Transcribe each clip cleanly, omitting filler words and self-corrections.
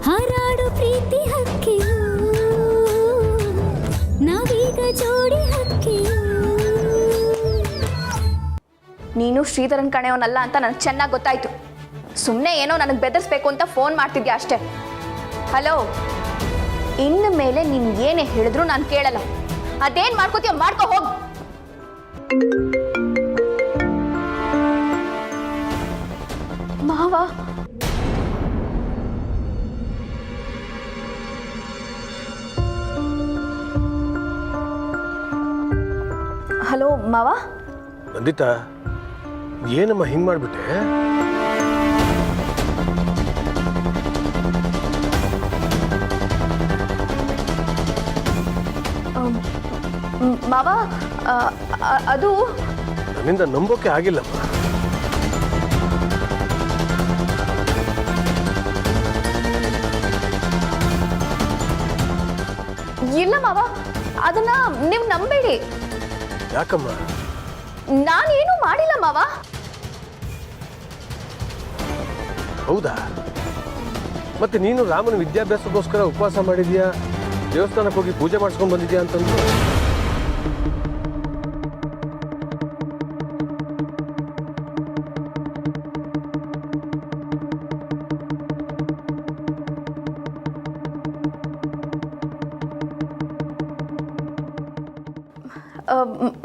ಹಾರಾಡು ಪ್ರೀತಿ ಹಕ್ಕಿಯು ನಾವೀಗ ಜೋಡಿ ಹಕ್ಕಿಯು. ನೀನು ಶ್ರೀಧರನ್ ಕಣೆಯವನಲ್ಲ ಅಂತ ನನಗೆ ಚೆನ್ನಾಗಿ ಗೊತ್ತಾಯ್ತು. ಸುಮ್ಮನೆ ಏನೋ ನನಗೆ ಬೆದರಿಸ್ಬೇಕು ಅಂತ ಫೋನ್ ಮಾಡ್ತಿದ್ಯಾ ಅಷ್ಟೇ. ಹಲೋ, ಇನ್ನು ಮೇಲೆ ನೀನು ಏನೇ ಹೇಳಿದ್ರು ನಾನು ಕೇಳಲ್ಲ. ಅದೇನು ಮಾಡ್ಕೋತೀಯ ಮಾಡ್ಕೋ ಹೋಗು. ಮಾವ, ಹಲೋ ಮಾವ. ನಂದಿತಾ, ಏನಮ್ಮ ಹಿಂಗೆ ಮಾಡಿಬಿಟ್ಟೆ? ಮಾವ, ಅದು ನನ್ನಿಂದ ನಂಬೋಕೆ ಆಗಿಲ್ಲಮ್ಮ. ಇಲ್ಲ ಮಾವ, ಅದನ್ನ ನೀವು ನಂಬೇಡಿ. ಯಾಕಮ್ಮ? ನಾನೇನು ಮಾಡಿಲ್ಲ ಮಾವ. ಹೌದಾ? ಮತ್ತೆ ನೀನು ರಾಮನ ವಿದ್ಯಾಭ್ಯಾಸಕ್ಕೋಸ್ಕರ ಉಪವಾಸ ಮಾಡಿದ್ಯಾ, ದೇವಸ್ಥಾನಕ್ಕೆ ಹೋಗಿ ಪೂಜೆ ಮಾಡಿಸ್ಕೊಂಡು ಬಂದಿದ್ಯಾ ಅಂತಂದ್ರು.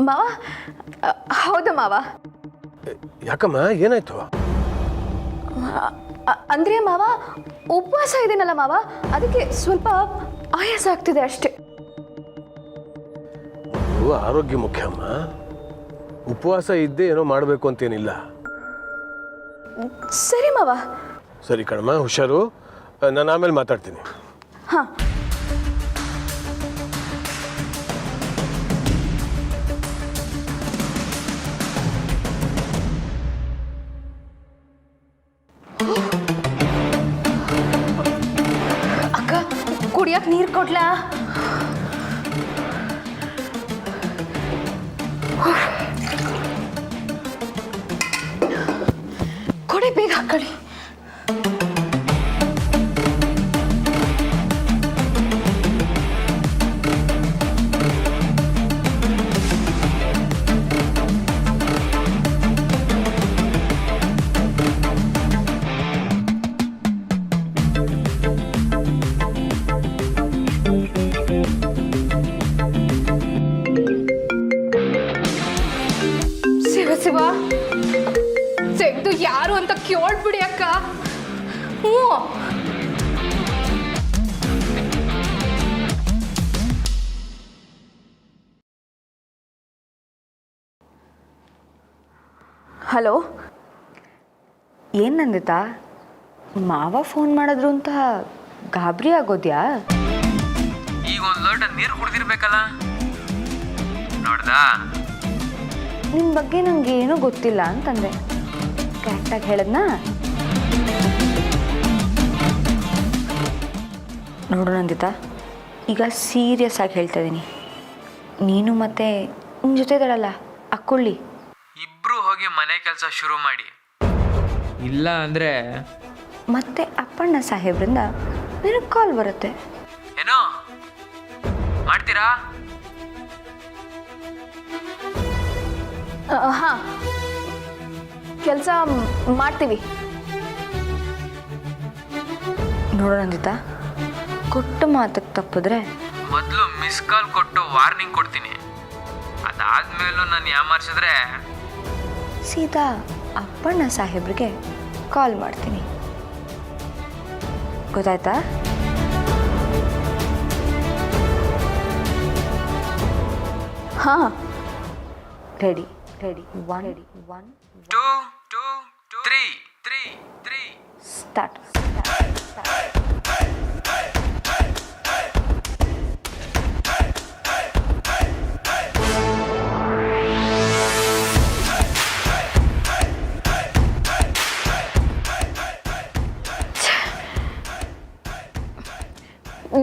ಮಾವ, ಹೌದು ಮಾವ. ಯಾಕಮ್ಮ, ಏನಾಯ್ತು? ಅಂದ್ರೆ ಮಾವ, ಉಪವಾಸ ಇದೀನಲ್ಲ ಮಾವ, ಅದಕ್ಕೆ ಸ್ವಲ್ಪ ಆಯಾಸ ಆಗ್ತಿದೆ ಅಷ್ಟೇ. ಆರೋಗ್ಯ ಮುಖ್ಯ ಅಮ್ಮ. ಉಪವಾಸ ಇದ್ದೇ ಏನೋ ಮಾಡಬೇಕು ಅಂತೇನಿಲ್ಲ. ಸರಿ ಮಾವ. ಸರಿ ಕಣಮ್ಮ, ಹುಷಾರು. ನಾನು ಆಮೇಲೆ ಮಾತಾಡ್ತೀನಿ. ಹಾ. ಅಕ್ಕ, ಕುಡಿಯಕ್ಕೆ ನೀರು ಕೊಡ್ಲಾ? ಕೊಡಿ, ಬೇಗ ಹಾಕೊಳ್ಳಿ. ಶಿವ, ತೆಗ್ದು ಯಾರು ಅಂತ ಕೇಳ್ಬಿಡಿ ಅಕ್ಕ. ಹ್ಞೂ. ಹಲೋ, ಏನು ನಂದಿತಾ, ಮಾವ ಫೋನ್ ಮಾಡಿದ್ರು ಅಂತ ಗಾಬರಿ ಆಗೋದ್ಯಾ? ಈಗ ಒಂದು ಲೋಟ ನೀರು ಕುಡ್ದಿರ್ಬೇಕಲ್ಲ, ನೋಡ್ದಾ? ನಿನ್ನ ಬಗ್ಗೆ ನನಗೆ ಏನೂ ಗೊತ್ತಿಲ್ಲ ಅಂತಂದೆ. ಕರೆಕ್ಟಾಗಿ ಹೇಳದ್ನಾ? ನೋಡು ನಂದಿತಾ, ಈಗ ಸೀರಿಯಸ್ ಆಗಿ ಹೇಳ್ತಾ ಇದ್ದೀನಿ. ನೀನು ಮತ್ತೆ ನಿನ್ನ ಜೊತೆ ಇದ್ದಾಳಲ್ಲ ಅಕ್ಕೊಳ್ಳಿ, ಇಬ್ರು ಹೋಗಿ ಮನೆ ಕೆಲಸ ಶುರು ಮಾಡಿ. ಇಲ್ಲ ಅಂದರೆ ಮತ್ತೆ ಅಪ್ಪಣ್ಣ ಸಾಹೇಬ್ರಿಂದ ನಿನಗೆ ಕಾಲ್ ಬರುತ್ತೆ. ಏನೋ ಮಾಡ್ತೀರಾ? ಹಾ, ಕೆಲಸ ಮಾಡ್ತೀವಿ. ನೋಡು ನಂದಿತಾ, ಕೊಟ್ಟ ಮಾತಕ್ಕೆ ತಪ್ಪಿದ್ರೆ ಮೊದಲು ಮಿಸ್ ಕಾಲ್ ಕೊಟ್ಟು ವಾರ್ನಿಂಗ್ ಕೊಡ್ತೀನಿ. ಅದಾದ್ಮೇಲೂ ನಾನು ಯಾಮಾರಿಸಿದ್ರೆ ಸೀದಾ ಅಪ್ಪಣ್ಣ ಸಾಹೇಬ್ರಿಗೆ ಕಾಲ್ ಮಾಡ್ತೀನಿ. ಗೊತ್ತಾಯ್ತಾ? ಹಾ, ರೆಡಿ. 1 2 2 3 3 3 ಸ್ಟಾರ್ಟ್.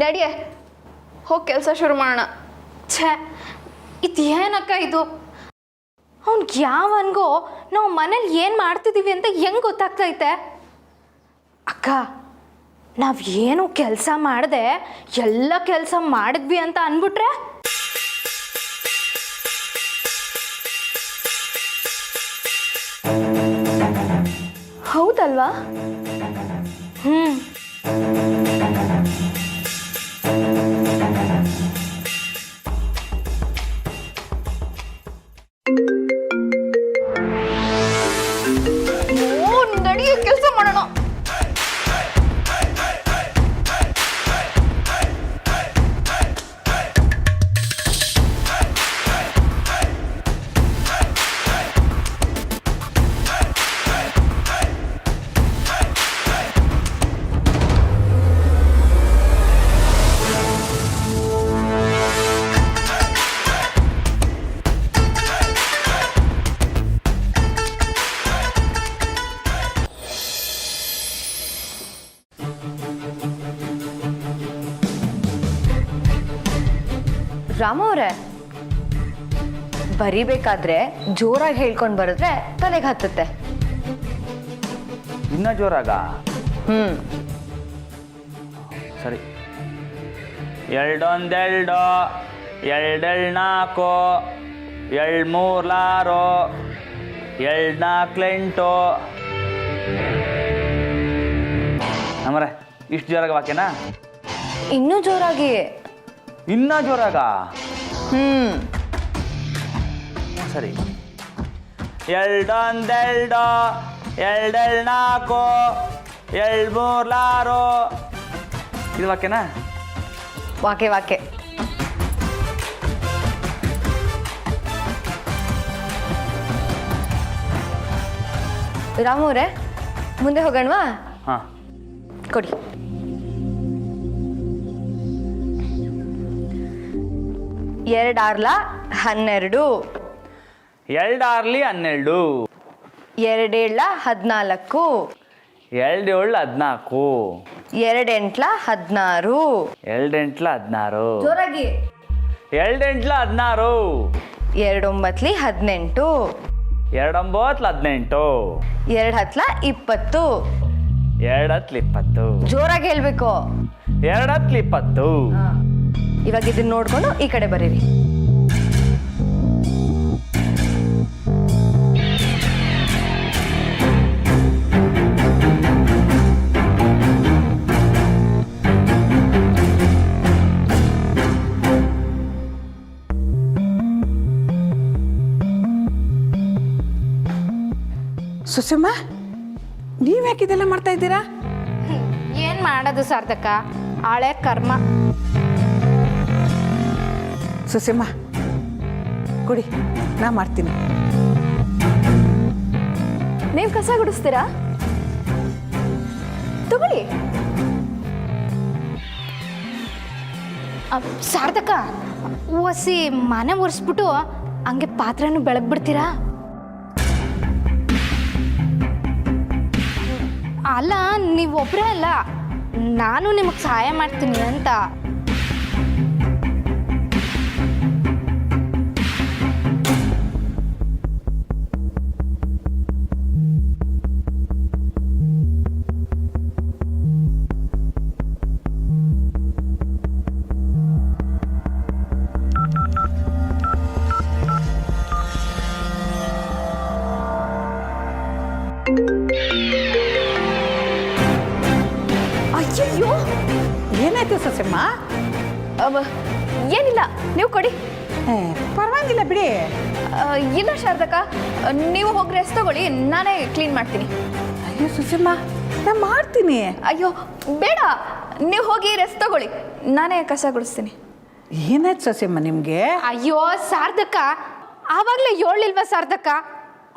ನಡಿಯೇ, ಹೋಗಿ ಕೆಲಸ ಶುರು ಮಾಡೋಣ. ಛೇ, ಇದು ಏನಕ್ಕ ಇದು? ಅವ್ನಿಗೆ ಯಾವನ್ಗೋ ನಾವು ಮನೇಲಿ ಏನು ಮಾಡ್ತಿದ್ದೀವಿ ಅಂತ ಹೆಂಗೆ ಗೊತ್ತಾಗ್ತೈತೆ? ಅಕ್ಕ, ನಾವು ಏನು ಕೆಲಸ ಮಾಡದೆ ಎಲ್ಲ ಕೆಲಸ ಮಾಡಿದ್ವಿ ಅಂತ ಅಂದ್ಬಿಟ್ರೆ ಹೌದಲ್ವಾ? ಹ್ಞೂ ನಡಿಯೋ ಕೆಲಸ ಮಾಡೋಣ. ರಾಮ ಅವರೇ, ಬರಿಬೇಕಾದ್ರೆ ಜೋರಾಗಿ ಹೇಳ್ಕೊಂಡು ಬರೆದ್ರೆ ತಲೆಗೆ ಹತ್ತುತ್ತೆ. ಇನ್ನ ಜೋರಾಗ? ಹ್ಮ್, ಸರಿ. ಎರಡೊಂದೆರಡು, ಎರಡೆಳ್ನಾಲ್ಕು, ಎಳ್ಮೂರ್ಲಾರು, ಎಳ್ನಾಲ್ಕೆಂಟು. ನಮ್ಮರೆ ಇಷ್ಟು ಜೋರಾಗ ವಾಕ್ಯನಾ? ಇನ್ನೂ ಜೋರಾಗಿ. ಇನ್ನ ಜೋರಾಗ? ಹ್ಮ್, ಸರಿ. ಎರಡೊಂದೆರಡು, ಎರಡೆಳ್ನಾಲ್ಕು, ಎಳ್ಮೂರ್ಲಾರು. ಇದು ವಾಕ್ಯನಾ? ವಾಕೆ ವಾಕೆ. ರಾಮ ಅವರೇ, ಮುಂದೆ ಹೋಗೋಣವಾ? ಹಾಂ, ಕೊಡಿ. ಎರಡಾರ್ಲ 12, ಎರಡಾರ್ಲಿ 12, ಎರಡೇಳ 14, ಎರಡೇಳು 14, ಎರಡೆಂಟ್ಲ 16. ಎರಡೆಂಟ್ಲ 16, ಜೋರಾಗಿ. ಎರಡೆಂಟ್ಲ 16, ಎರಡೊಂಬತ್ಲಿ 18, ಎರಡೊಂಬತ್ಲ 18, ಎರಡು ಹತ್ಲ 20. ಎರಡತ್ಲ 20, ಜೋರಾಗಿ ಹೇಳ್ಬೇಕು. ಎರಡತ್ಲ 20. ಇವಾಗ ಇದನ್ನ ನೋಡ್ಕೊಂಡು ಈ ಕಡೆ ಬರೀರಿ. ಸುಸಮ್ಮ, ನೀವ್ಯಾಕೆ ಇದೆಲ್ಲ ಮಾಡ್ತಾ ಇದ್ದೀರಾ? ಏನು ಮಾಡೋದು ಸಾರ್ಥಕ, ಹಳೆ ಕರ್ಮ. ಸುಸಮ್ಮ ಕೊಡಿ, ನಾ ಮಾಡ್ತೀನಿ. ನೀವು ಕಸ ಗುಡಿಸ್ತೀರಾ? ತಗೊಳ್ಳಿ. ಸಾರ್ಥಕ, ಒಸಿ ಮನೆ ಒರೆಸ್ಬಿಟ್ಟು ಹಂಗೆ ಪಾತ್ರೆನೂ ಬೆಳಗ್ಬಿಡ್ತೀರಾ? ಅಲ್ಲ, ನೀವೊಬ್ಬರೇ ಅಲ್ಲ, ನಾನು ನಿಮಗೆ ಸಹಾಯ ಮಾಡ್ತೀನಿ ಅಂತ. ಅಯ್ಯಯ್ಯೋ, ಏನಾಯ್ತು ಸುಸಮ್ಮ? ಏನಿಲ್ಲ, ನೀವು ಕೊಡಿ. ಪರವಾಗಿಲ್ಲ ಬಿಡಿ. ಇಲ್ಲ ಶಾರದಕ್ಕ, ನೀವು ಹೋಗಿ ರೆಸ್ಟ್ ತಗೊಳ್ಳಿ, ನಾನೇ ಕ್ಲೀನ್ ಮಾಡ್ತೀನಿ. ಅಯ್ಯೋ ಸುಸಮ್ಮ, ನಾ ಮಾಡ್ತೀನಿ. ಅಯ್ಯೋ ಬೇಡ, ನೀವು ಹೋಗಿ ರೆಸ್ಟ್ ತಗೊಳ್ಳಿ, ನಾನೇ ಕಸ ಗುಡಿಸ್ತೀನಿ. ಏನಾಯ್ತು ಸುಸಮ್ಮ ನಿಮಗೆ? ಅಯ್ಯೋ ಸಾರ್ಥಕ, ಆವಾಗಲೇ ಹೇಳಿಲ್ವಾ ಸಾರ್ಥಕ,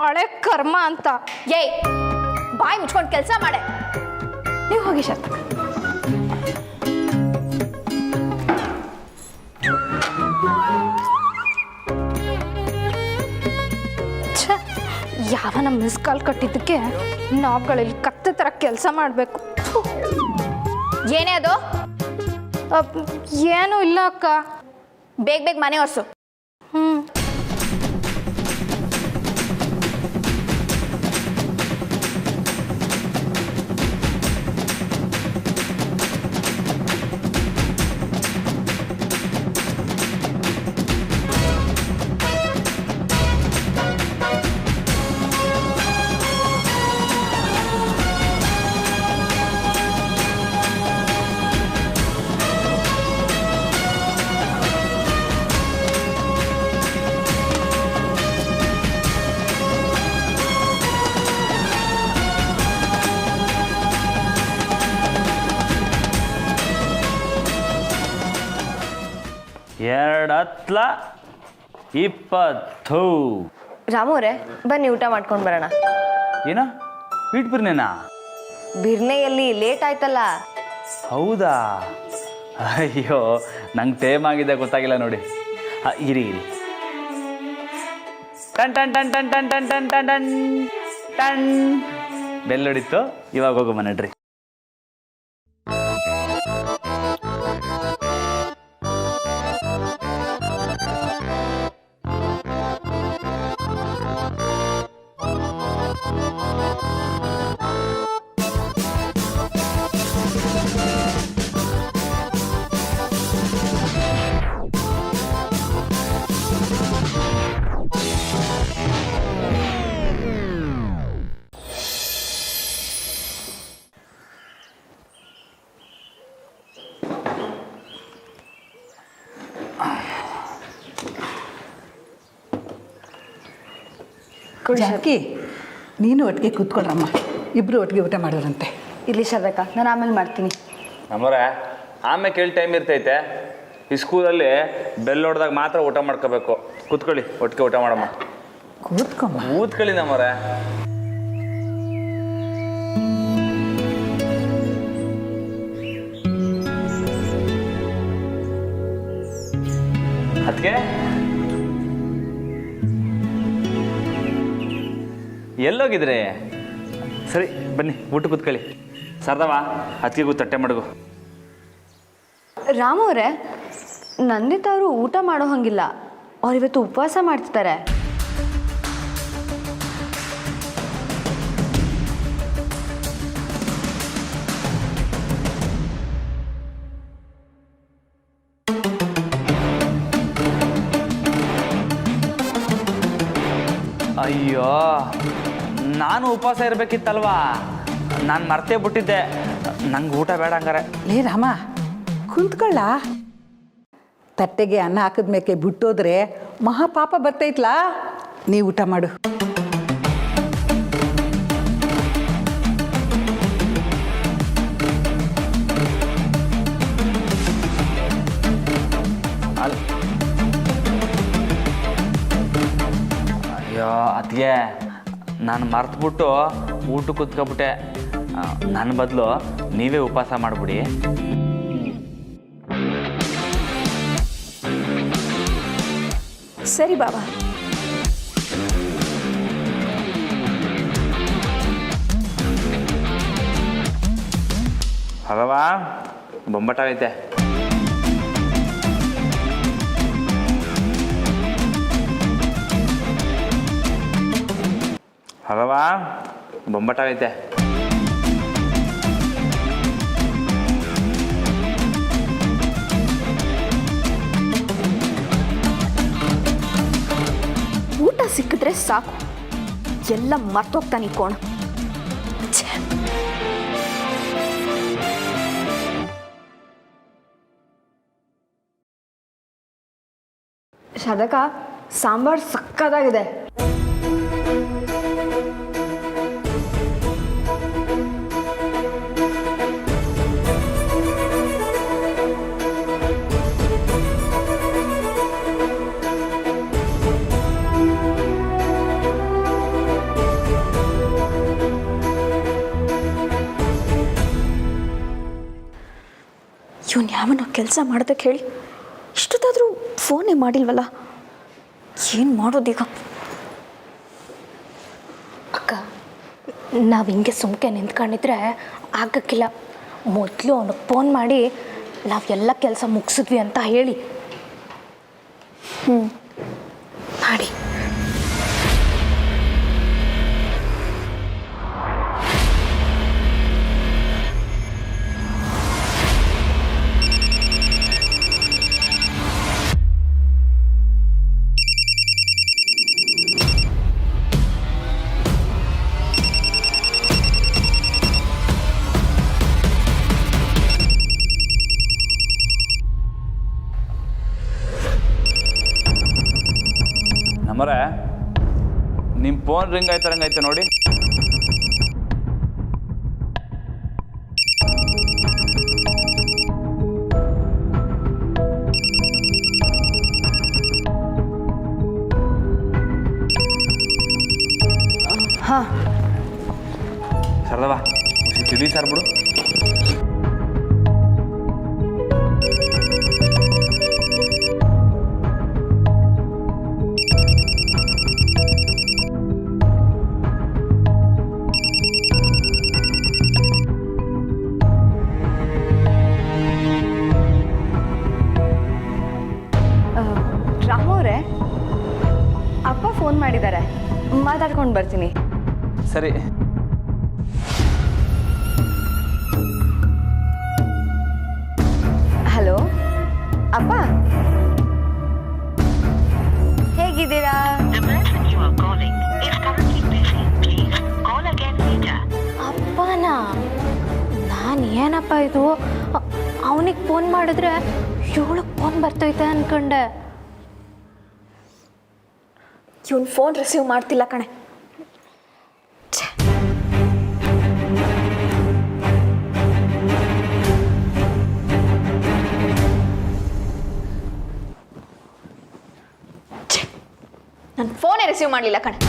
ಹಳೆ ಕರ್ಮ ಅಂತ. ಏಯ್, ಬಾಯಿ ಮುಚ್ಕೊಂಡು ಕೆಲಸ ಮಾಡೆ. ನೀವು ಹೋಗಿ ಶಾರದಕ್ಕ. ಯಾವನ ಮಿಸ್ ಕಾಲ್ ಕಟ್ಟಿದ್ದಕ್ಕೆ ನಾವುಗಳಲ್ಲಿ ಕತ್ತೆ ಥರ ಕೆಲಸ ಮಾಡಬೇಕು. ಏನೇ ಅದು? ಏನೂ ಇಲ್ಲ ಅಕ್ಕ. ಬೇಗ ಬೇಗ ಮನೆ ಒರೆಸು. ಹ್ಞೂ. 2 20. ರಾಮು ಅವರೇ ಬನ್ನಿ ಊಟ ಮಾಡ್ಕೊಂಡು ಬರೋಣ. ಏನ ಸ್ವೀಟ್ ಬಿರ್ನೇನಾ? ಬಿರ್ನೆಯಲ್ಲಿ ಲೇಟ್ ಆಯ್ತಲ್ಲ. ಹೌದಾ? ಅಯ್ಯೋ ನಂಗೆ ಟೈಮ್ ಆಗಿದೆ ಗೊತ್ತಾಗಿಲ್ಲ ನೋಡಿ. ಇರಿ ಇರಿ. ಟನ್ ಟನ್ ಟನ್ ಟನ್ ಟನ್ ಟನ್ ಟನ್ ಟನ್ ಟನ್ ಟನ್ ಬೆಲ್ ಹೊಡಿತು. ಇವಾಗ ಹೋಗೋ ನಡ್ರಿ. ಜಾನಕಿ ನೀನು ಒಟ್ಟಿಗೆ ಕೂತ್ಕೊಳ್ಳರಮ್ಮ, ಇಬ್ಬರು ಒಟ್ಟಿಗೆ ಊಟ ಮಾಡೋರಂತೆ. ಇಲ್ಲಿ ಶಾರದಕ್ಕ, ನಾನು ಆಮೇಲೆ ಮಾಡ್ತೀನಿ. ನಮ್ಮರೆ ಆಮೇಲೆ ಕೇಳಿ ಟೈಮ್ ಇರ್ತೈತೆ. ಈ ಸ್ಕೂಲಲ್ಲಿ ಬೆಲ್ ಹೊಡೆದಾಗ ಮಾತ್ರ ಊಟ ಮಾಡ್ಕೋಬೇಕು. ಕೂತ್ಕೊಳ್ಳಿ, ಒಟ್ಟಿಗೆ ಊಟ ಮಾಡಮ್ಮ. ಕೂತ್ಕೊಳ್ಳಿ ನಮ್ಮರೆ. ಅದಕ್ಕೆ ಎಲ್ಲೋಗಿದ್ರಿ? ಸರಿ ಬನ್ನಿ ಊಟ ಕೂತ್ಕೊಳ್ಳಿ. ಸರ್ದವ ಅದಕ್ಕಿಗೂ ತಟ್ಟೆ ಮಡಗು. ರಾಮು ಅವರೇ, ನಂದಿತಾ ಅವರು ಊಟ ಮಾಡೋ ಹಂಗಿಲ್ಲ. ಅವ್ರು ಇವತ್ತು ಉಪವಾಸ ಮಾಡ್ತಿದ್ದಾರೆ. ಅಯ್ಯೋ ನಾನು ಉಪವಾಸ ಇರಬೇಕಿತ್ತಲ್ವಾ, ನಾನು ಮರ್ತೇ ಬಿಟ್ಟಿದ್ದೆ. ನಂಗೆ ಊಟ ಬೇಡ ಹಂಗಾರೆ. ಲೇ ರಾಮ, ಕುಂತ್ಕೊಳ್ಳ. ತಟ್ಟೆಗೆ ಅನ್ನ ಹಾಕಿದ್ಮೇಕೆ ಬಿಟ್ಟೋದ್ರೆ ಮಹಾಪಾಪ ಬರ್ತೈತ್ಲಾ. ನೀ ಊಟ ಮಾಡು. ಅಯ್ಯೋ ಅದಕ್ಕೆ ನಾನು ಮರ್ತುಬಿಟ್ಟು ಊಟ ಕೂತ್ಕೊಬಿಟ್ಟೆ. ನನ್ನ ಬದಲು ನೀವೇ ಉಪವಾಸ ಮಾಡಿಬಿಡಿ. ಸರಿ ಬಾಬಾ. ಅಲ್ವಾ ಬೊಂಬಟ್ಟಾಗೈತೆ. ಅಲ್ವಾ ಬೊಂಬಟ್ಟಾಗೈತೆ. ಊಟ ಸಿಕ್ಕಿದ್ರೆ ಸಾಕು, ಎಲ್ಲ ಮರ್ತೋಗ್ತಾನೆ ಕೋಣ. ಶಾರದಕ್ಕ, ಸಾಂಬಾರ್ ಸಕ್ಕತ್ತಾಗಿದೆ. ಇವನು ಯಾವನ ಕೆಲಸ ಮಾಡೋದಕ್ಕೆ ಹೇಳಿ ಇಷ್ಟೊತ್ತಾದರೂ ಫೋನೇ ಮಾಡಿಲ್ವಲ್ಲ. ಏನು ಮಾಡೋದೀಗ? ಅಕ್ಕ, ನಾವು ಹಿಂಗೆ ಸುಮ್ಕೆ ನಿಂತ್ಕೊಂಡಿದ್ರೆ ಆಗಕ್ಕಿಲ್ಲ. ಮೊದಲು ಅವನಿಗೆ ಫೋನ್ ಮಾಡಿ ನಾವೆಲ್ಲ ಕೆಲಸ ಮುಗಿಸಿದ್ವಿ ಅಂತ ಹೇಳಿ. ಮಾಡಿ. ನಮ್ಮರೆ ನಿಮ್ಮ ಫೋನ್ ರಿಂಗ್ ಆಯ್ತಾರಂಗೈತೆ ನೋಡಿ. ಮಾಡಿದ್ದಾರೆ, ಮಾತಾಡ್ಕೊಂಡು ಬರ್ತೀನಿ. ಸರಿ. ಹಲೋ ಅಪ್ಪ, ಹೇಗಿದ್ದೀರಾ? ಅಪ್ಪನ ನಾನು ಏನಪ್ಪ ಇದು ಅವನಿಗೆ ಫೋನ್ ಮಾಡಿದ್ರೆ ಇವಳಿಗೆ ಫೋನ್ ಬರ್ತೈತೆ ಅನ್ಕೊಂಡೆ. ಇವನ್ ಫೋನ್ ರಿಸೀವ್ ಮಾಡ್ತಿಲ್ಲ ಕಣೆ. ನನ್ನ ಫೋನೇ ರಿಸೀವ್ ಮಾಡಲಿಲ್ಲ ಕಣೆ.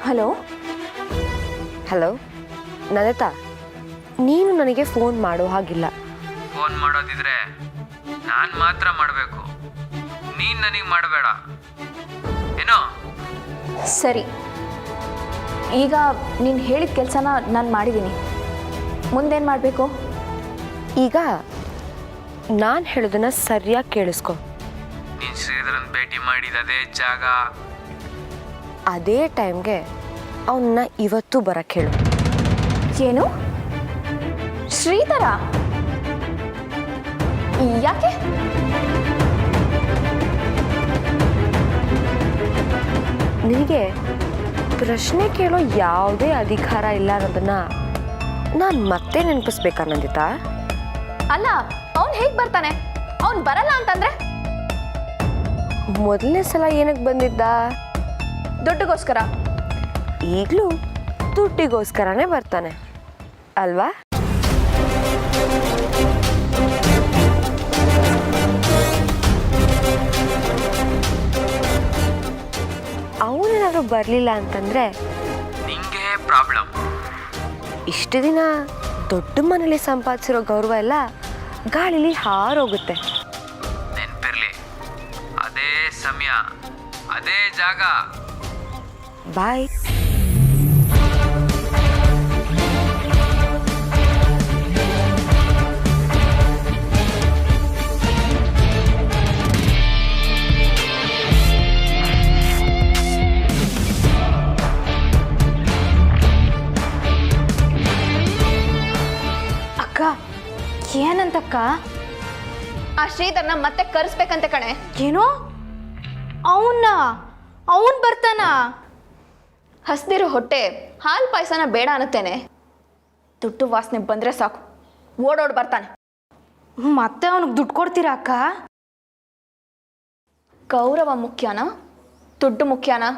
ಹಲೋ ಹಲೋ ನನಿತಾ, ನೀನು ನನಗೆ ಫೋನ್ ಮಾಡೋ ಹಾಗಿಲ್ಲ. ಫೋನ್ ಮಾಡೋದಿದ್ರೆ ನಾನು ಮಾತ್ರ ಮಾಡಬೇಕು, ನೀನು ನನಗೆ ಮಾಡಬೇಡ ಏನೋ. ಸರಿ, ಈಗ ನೀನು ಹೇಳಿದ ಕೆಲಸನ ನಾನು ಮಾಡಿದ್ದೀನಿ. ಮುಂದೇನು ಮಾಡಬೇಕು? ಈಗ ನಾನು ಹೇಳೋದನ್ನ ಸರಿಯಾಗಿ ಕೇಳಿಸ್ಕೊ. ನೀನು ಶ್ರೀಧರನ್ ಭೇಟಿ ಮಾಡಿದ ಅದೇ ಜಾಗ, ಅದೇ ಟೈಮ್ಗೆ ಅವನ್ನ ಇವತ್ತು ಬರಕ್ಕೆ ಹೇಳು. ಏನು? ಶ್ರೀಧರ? ಯಾಕೆ? ನಿನಗೆ ಪ್ರಶ್ನೆ ಕೇಳೋ ಯಾವುದೇ ಅಧಿಕಾರ ಇಲ್ಲ ಅನ್ನೋದನ್ನ ನಾನು ಮತ್ತೆ ನೆನಪಿಸ್ಬೇಕಾ ನಂದಿತಾ? ಅಲ್ಲ, ಅವನು ಹೇಗೆ ಬರ್ತಾನೆ? ಅವನು ಬರಲ್ಲ ಅಂತಂದ್ರೆ? ಮೊದಲನೇ ಸಲ ಏನಕ್ಕೆ ಬಂದಿದ್ದ? ದುಡ್ಡಿಗೋಸ್ಕರ. ಈಗಲೂ ದುಡ್ಡಿಗೋಸ್ಕರನೇ ಬರ್ತಾನೆ ಅಲ್ವಾ? ಅವನೇನಾದ್ರೂ ಬರಲಿಲ್ಲ ಅಂತಂದ್ರೆ ನಿಂಗೆ ಪ್ರಾಬ್ಲಮ್. ಇಷ್ಟು ದಿನ ದೊಡ್ಡ ಮನೇಲಿ ಸಂಪಾದಿಸಿರೋ ಗೌರವ ಎಲ್ಲ ಗಾಳಿಲಿ ಹಾರೋಗುತ್ತೆ. ನೆನಪಿರ್ಲಿ, ಅದೇ ಸಮಯ ಅದೇ ಜಾಗ. ಬಾಯ್. ಅಕ್ಕ ಏನಂತಕ್ಕ? ಆ ಶ್ರೀಧರ್ನ ಮತ್ತೆ ಕರೆಸ್ಬೇಕಂತೆ ಕಣೆ. ಏನು? ಅವನ್ ಬರ್ತಾನ? ಹಸ್ದಿರೋ ಹೊಟ್ಟೆ ಹಾಲು ಪಾಯಸನ ಬೇಡ ಅನ್ನತ್ತೇನೆ. ದುಡ್ಡು ವಾಸನೆ ಬಂದ್ರೆ ಸಾಕು, ಓಡೋಡ್ ಬರ್ತಾನೆ. ಮತ್ತೆ ಅವನಿಗೆ ದುಡ್ಡು ಕೊಡ್ತೀರಾ ಅಕ್ಕ? ಗೌರವ ಮುಖ್ಯನಾ ದುಡ್ಡು ಮುಖ್ಯನಾ?